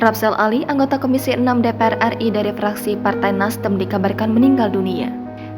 Rapsel Ali, anggota Komisi 6 DPR RI dari fraksi Partai Nasdem dikabarkan meninggal dunia.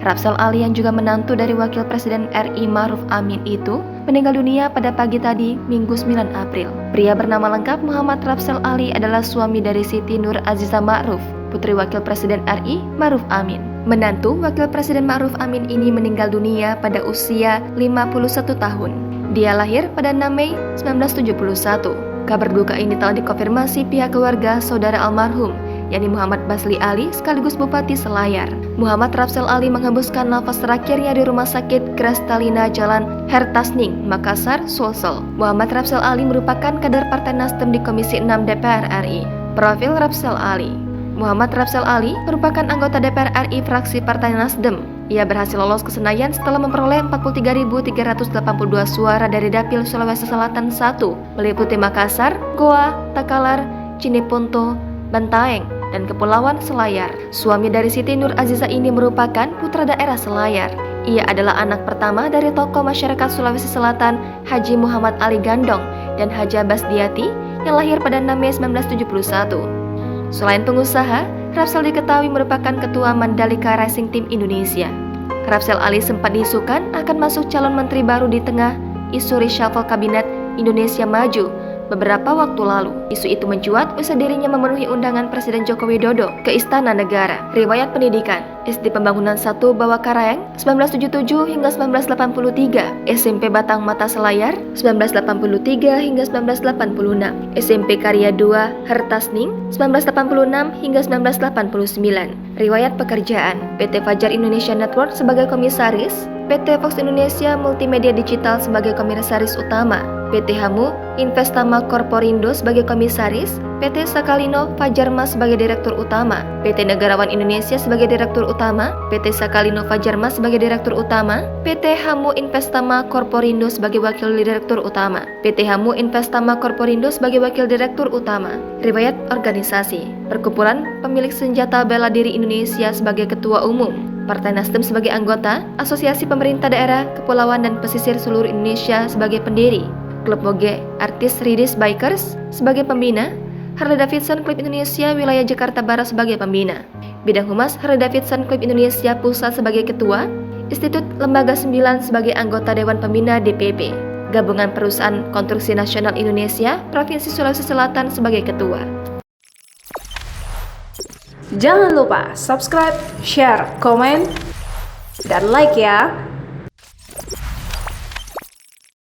Rapsel Ali yang juga menantu dari Wakil Presiden RI Ma'ruf Amin itu meninggal dunia pada pagi tadi, Minggu 9 April. Pria bernama lengkap Muhammad Rapsel Ali adalah suami dari Siti Nur Aziza Ma'ruf, putri Wakil Presiden RI Ma'ruf Amin. Menantu Wakil Presiden Ma'ruf Amin ini meninggal dunia pada usia 51 tahun. Dia lahir pada 6 Mei 1971. Kabar duka ini telah dikonfirmasi pihak keluarga saudara almarhum, yakni Muhammad Basli Ali sekaligus Bupati Selayar. Muhammad Rapsel Ali menghembuskan nafas terakhirnya di Rumah Sakit Krestalina Jalan Hertasning, Makassar, Sulsel. Muhammad Rapsel Ali merupakan kader Partai Nasdem di Komisi 6 DPR RI. Profil Rapsel Ali. Muhammad Rapsel Ali merupakan anggota DPR RI fraksi Partai Nasdem. Ia berhasil lolos ke Senayan setelah memperoleh 43.382 suara dari Dapil Sulawesi Selatan 1, meliputi Makassar, Goa, Takalar, Cineponto, Bantaeng, dan Kepulauan Selayar. Suami dari Siti Nur Aziza ini merupakan putra daerah Selayar. Ia adalah anak pertama dari tokoh masyarakat Sulawesi Selatan, Haji Muhammad Ali Gandong dan Haja Basdiati yang lahir pada 6 Mei 1971. Selain pengusaha, Rapsel diketahui merupakan ketua Mandalika Racing Team Indonesia. Rapsel Ali sempat diisukan akan masuk calon menteri baru di tengah isu reshuffle kabinet Indonesia Maju beberapa waktu lalu. Isu itu mencuat usai dirinya memenuhi undangan Presiden Joko Widodo ke Istana Negara. Riwayat pendidikan: SD Pembangunan 1 Bawakaraeng 1977 hingga 1983, SMP Batang Mata Selayar 1983 hingga 1986, SMP Karya 2 Hertasning 1986 hingga 1989. Riwayat pekerjaan: PT Fajar Indonesia Network sebagai komisaris, PT Fox Indonesia Multimedia Digital sebagai komisaris utama, PT Hamu Investama Korporindo sebagai komisaris, PT Sakalino Fajarmas sebagai direktur utama, PT Negarawan Indonesia sebagai direktur utama, PT Sakalino Fajarmas sebagai direktur utama, PT Hamu Investama Korporindo sebagai wakil direktur utama, PT Hamu Investama Korporindo sebagai wakil direktur utama. Riwayat organisasi: Perkumpulan Pemilik Senjata Bela Diri Indonesia sebagai ketua umum, Partai Nasdem sebagai anggota, Asosiasi Pemerintah Daerah, Kepulauan dan Pesisir Seluruh Indonesia sebagai pendiri, Klub Moge Artis Ridis Bikers sebagai pembina, Harley Davidson Club Indonesia Wilayah Jakarta Barat sebagai pembina, Bidang Humas Harley Davidson Club Indonesia Pusat sebagai ketua, Institut Lembaga 9 sebagai anggota Dewan Pembina DPP, Gabungan Perusahaan Konstruksi Nasional Indonesia Provinsi Sulawesi Selatan sebagai ketua. Jangan lupa subscribe, share, komen, dan like ya!